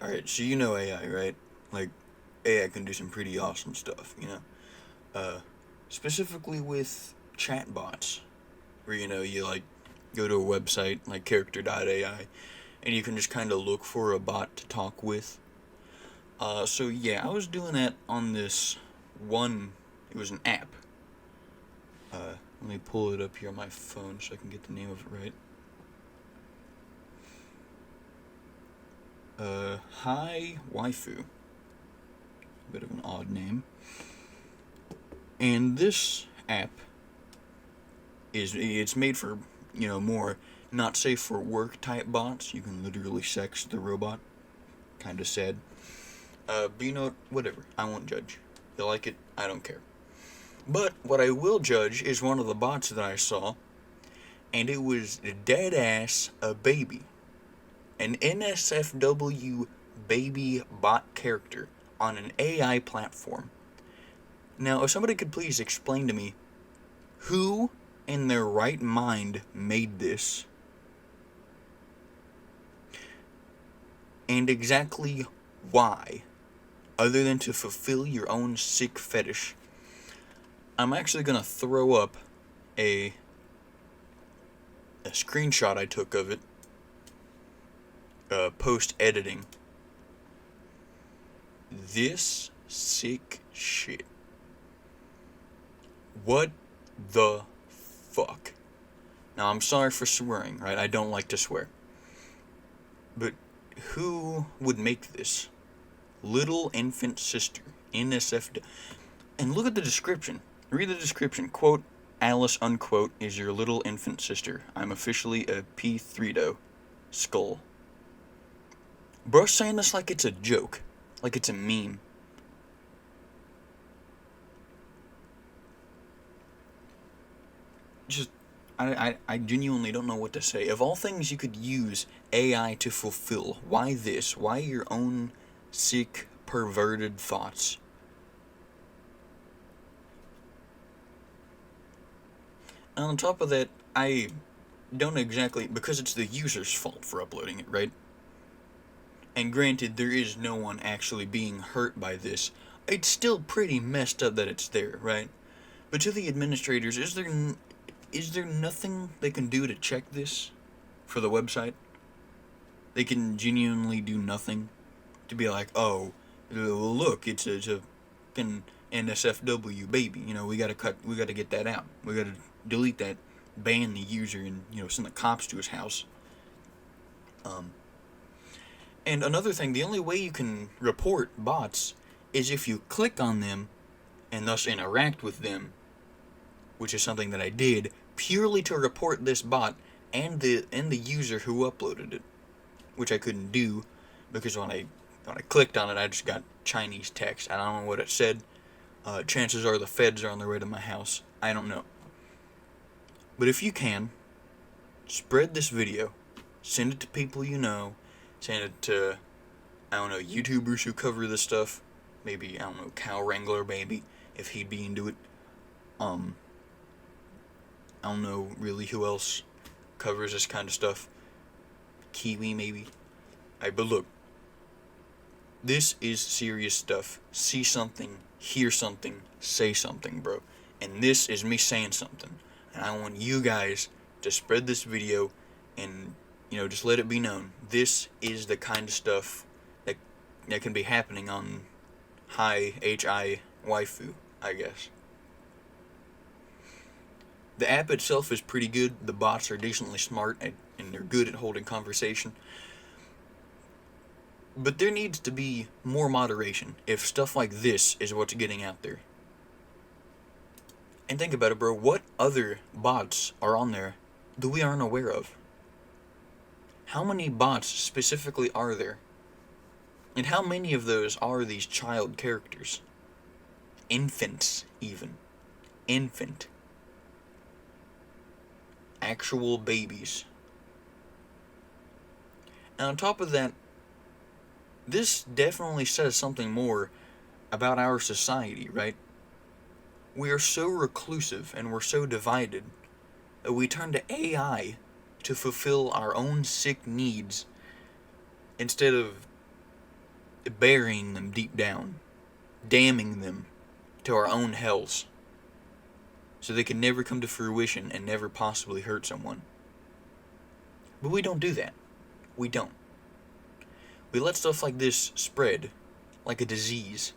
Alright, so you know AI, right? Like, AI can do some pretty awesome stuff, you know? Uh, Specifically with chatbots, where, you, like, go to a website, like character.ai, and you can just kind of look for a bot to talk with. So yeah, I was doing that on this one, it was an app. Let me pull it up here on my phone so I can get the name of it right. Hi Waifu. Bit of an odd name. And this app it's made for, more not safe for work type bots. You can literally sex the robot. Kinda sad. But whatever. I won't judge. If you like it, I don't care. But what I will judge is one of the bots that I saw, and it was dead ass a baby. An NSFW baby bot character on an AI platform. Now, if somebody could please explain to me who in their right mind made this, and exactly why, other than to fulfill your own sick fetish. I'm actually gonna throw up a screenshot I took of it, post editing. This sick shit. What the fuck? Now, I'm sorry for swearing, right? I don't like to swear. But who would make this? Little infant sister, NSFW. And look at the description. Read the description. Quote, Alice, unquote, is your little infant sister. I'm officially a P3do. Skull. Bro's saying this like it's a joke. Like it's a meme. Just, I genuinely don't know what to say. Of all things you could use AI to fulfill, why this? Why your own sick, perverted thoughts? And on top of that, I don't exactly, because it's the user's fault for uploading it, right? And granted, there is no one actually being hurt by this. It's still pretty messed up that it's there, right? But to the administrators, is there nothing they can do to check this for the website? They can genuinely do nothing to be like, oh, look, it's a fucking NSFW baby. We gotta get that out. We gotta delete that, ban the user, and send the cops to his house. And another thing, the only way you can report bots is if you click on them and thus interact with them, which is something that I did purely to report this bot and the user who uploaded it, which I couldn't do because when I clicked on it, I just got Chinese text. I don't know what it said. Chances are the feds are on their way to my house. I don't know. But if you can, spread this video, send it to people you know, send it to, I don't know, YouTubers who cover this stuff. Maybe, I don't know, Cow Wrangler, maybe, if he'd be into it. I don't know really who else covers this kind of stuff. Kiwi, maybe. But look, this is serious stuff. See something, hear something, say something, bro. And this is me saying something. And I want you guys to spread this video and, just let it be known. This is the kind of stuff that can be happening on Hi HI Waifu, I guess. The app itself is pretty good. The bots are decently smart and they're good at holding conversation. But there needs to be more moderation if stuff like this is what's getting out there. And think about it, bro. What other bots are on there that we aren't aware of? How many bots specifically are there? And how many of those are these child characters? Infants, even. Infant. Actual babies. And on top of that, this definitely says something more about our society, right? We are so reclusive and we're so divided that we turn to AI to fulfill our own sick needs instead of burying them deep down, damning them to our own hells, so they can never come to fruition and never possibly hurt someone. But we don't do that. We don't. We let stuff like this spread like a disease,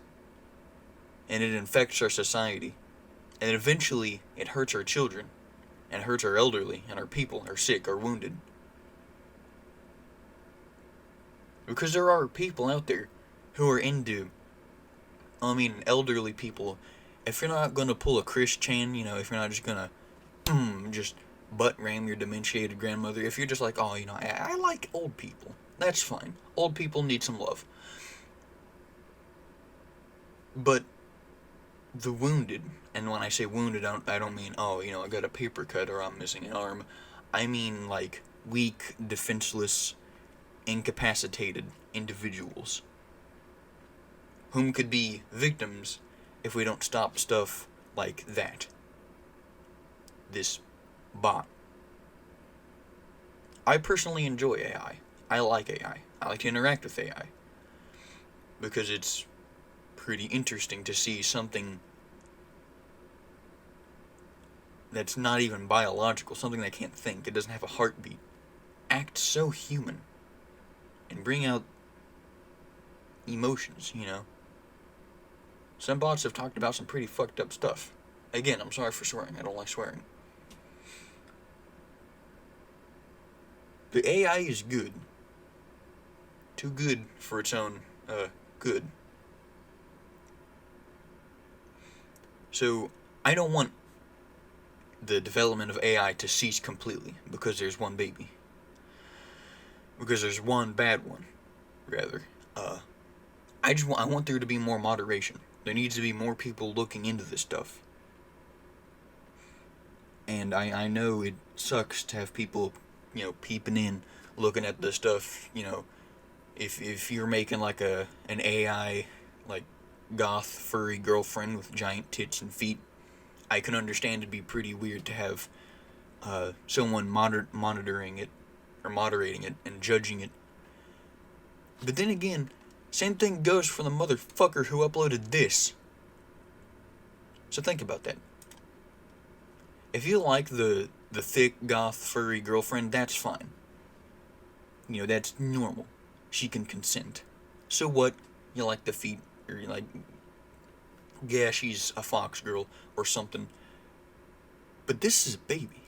and it infects our society, and eventually it hurts our children, and hurts our elderly, and our people are sick or wounded. Because there are people out there who are into, elderly people. If you're not gonna pull a Chris Chan, if you're not just gonna, just butt ram your dementiated grandmother, if you're just like, I like old people, that's fine. Old people need some love. But the wounded, and when I say wounded, I don't mean, I got a paper cut or I'm missing an arm. I mean, like, weak, defenseless, incapacitated individuals whom could be victims if we don't stop stuff like that. This bot. I personally enjoy AI. I like AI. I like to interact with AI. Because it's pretty interesting to see something that's not even biological, something that can't think, it doesn't have a heartbeat, act so human, and bring out emotions, Some bots have talked about some pretty fucked up stuff. Again, I'm sorry for swearing, I don't like swearing. The AI is good. Too good for its own, good. So, I don't want the development of AI to cease completely because there's one baby. Because there's one bad one, rather. I want there to be more moderation. There needs to be more people looking into this stuff. And I know it sucks to have people, peeping in, looking at this stuff, if you're making like an AI, like, goth, furry girlfriend with giant tits and feet, I can understand it'd be pretty weird to have someone monitoring it, or moderating it, and judging it. But then again, same thing goes for the motherfucker who uploaded this. So think about that. If you like the thick, goth, furry girlfriend, that's fine. That's normal. She can consent. So what? You like the feet, or you like, yeah, she's a fox girl, or something. But this is a baby.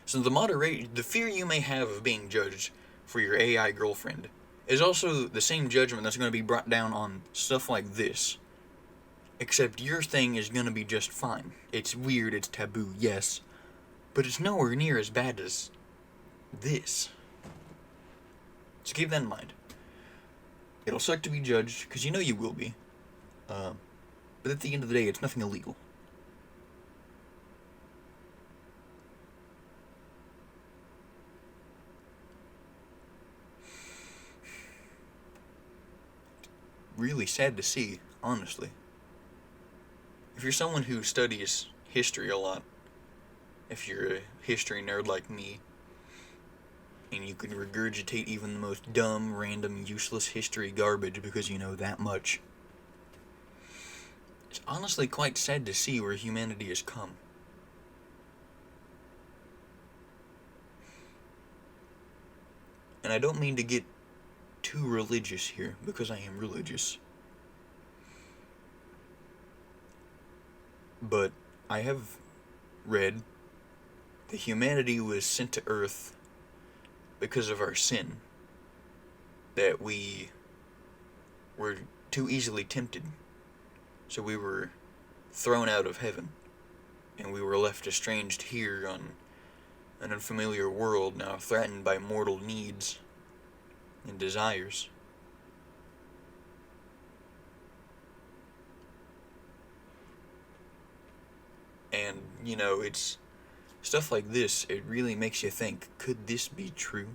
So the fear you may have of being judged for your AI girlfriend is also the same judgment that's going to be brought down on stuff like this. Except your thing is going to be just fine. It's weird, it's taboo, yes. But it's nowhere near as bad as this. So keep that in mind. It'll suck to be judged, because you will be. But at the end of the day, it's nothing illegal. Really sad to see, honestly. If you're someone who studies history a lot, if you're a history nerd like me, and you can regurgitate even the most dumb, random, useless history garbage because you know that much, it's honestly quite sad to see where humanity has come. And I don't mean to get too religious here, because I am religious. But I have read that humanity was sent to Earth because of our sin. That we were too easily tempted. So we were thrown out of heaven. And we were left estranged here on an unfamiliar world, now threatened by mortal needs and desires. And, it's stuff like this, it really makes you think, could this be true?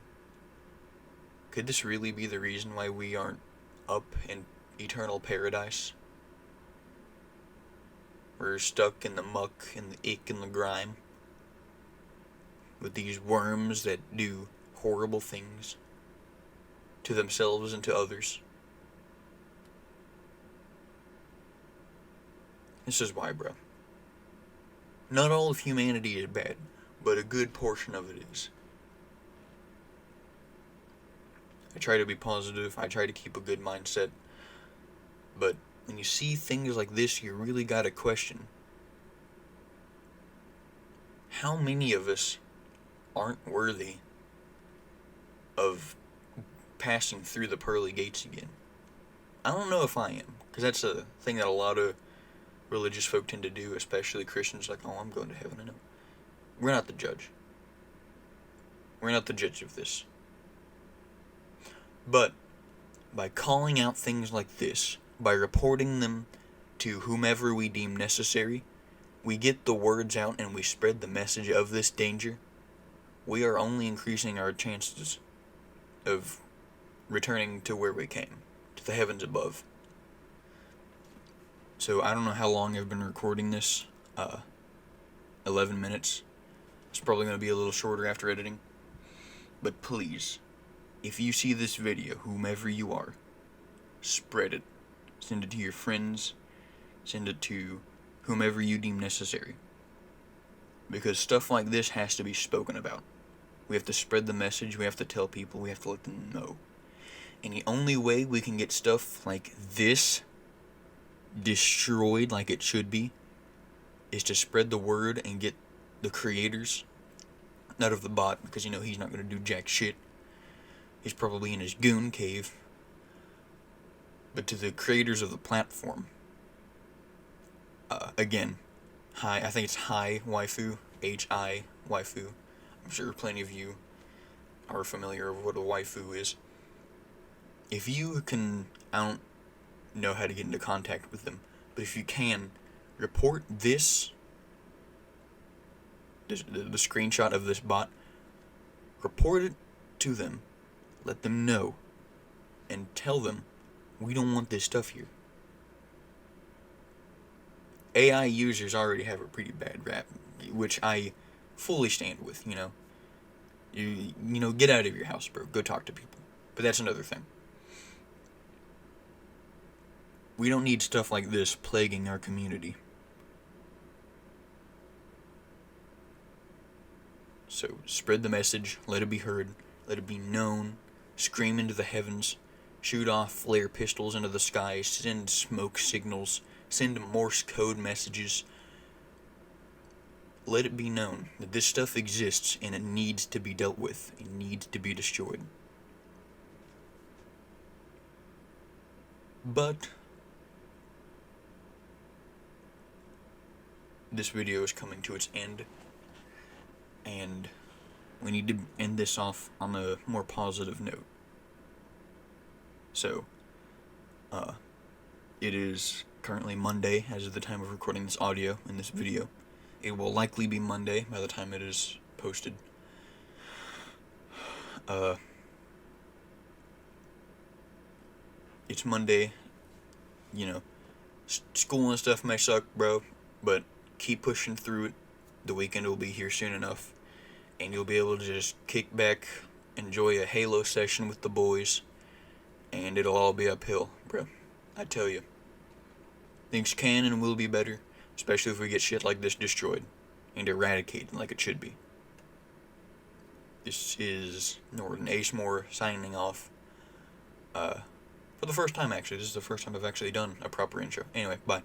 Could this really be the reason why we aren't up in eternal paradise? We're stuck in the muck and the ick and the grime with these worms that do horrible things to themselves and to others. This is why, bro. Not all of humanity is bad, but a good portion of it is. I try to be positive, I try to keep a good mindset, but when you see things like this, you really gotta question. How many of us aren't worthy of passing through the pearly gates again? I don't know if I am, because that's a thing that a lot of religious folk tend to do, especially Christians, like, oh, I'm going to heaven. No, we're not the judge. We're not the judge of this. But by calling out things like this, by reporting them to whomever we deem necessary, we get the words out and we spread the message of this danger. We are only increasing our chances of returning to where we came, to the heavens above. So I don't know how long I've been recording this. 11 minutes. It's probably going to be a little shorter after editing. But please, if you see this video, whomever you are, spread it. Send it to your friends. Send it to whomever you deem necessary. Because stuff like this has to be spoken about. We have to spread the message, we have to tell people, we have to let them know. And the only way we can get stuff like this destroyed like it should be is to spread the word and get the creators out of the bot, because you know he's not going to do jack shit. He's probably in his goon cave. But to the creators of the platform, again, I think it's Hi Waifu, Hi Waifu. I'm sure plenty of you are familiar with what a waifu is. If you can, I don't know how to get into contact with them, but if you can, report this, the screenshot of this bot, report it to them, let them know, and tell them, we don't want this stuff here. AI users already have a pretty bad rap, which I fully stand with, you know. You know, get out of your house, bro. Go talk to people. But that's another thing. We don't need stuff like this plaguing our community. So, spread the message, let it be heard, let it be known, scream into the heavens, shoot off flare pistols into the sky, send smoke signals, send Morse code messages. Let it be known that this stuff exists and it needs to be dealt with. It needs to be destroyed. But this video is coming to its end, and we need to end this off on a more positive note. So, it is currently Monday as of the time of recording this audio and this video. It will likely be Monday by the time it is posted. It's Monday, you know, school and stuff may suck, bro, but keep pushing through it. The weekend will be here soon enough, and you'll be able to just kick back, enjoy a Halo session with the boys, and it'll all be uphill, bro. I tell you. Things can and will be better, especially if we get shit like this destroyed and eradicated like it should be. This is Norton Acemore signing off. For the first time, actually. This is the first time I've actually done a proper intro. Anyway, bye.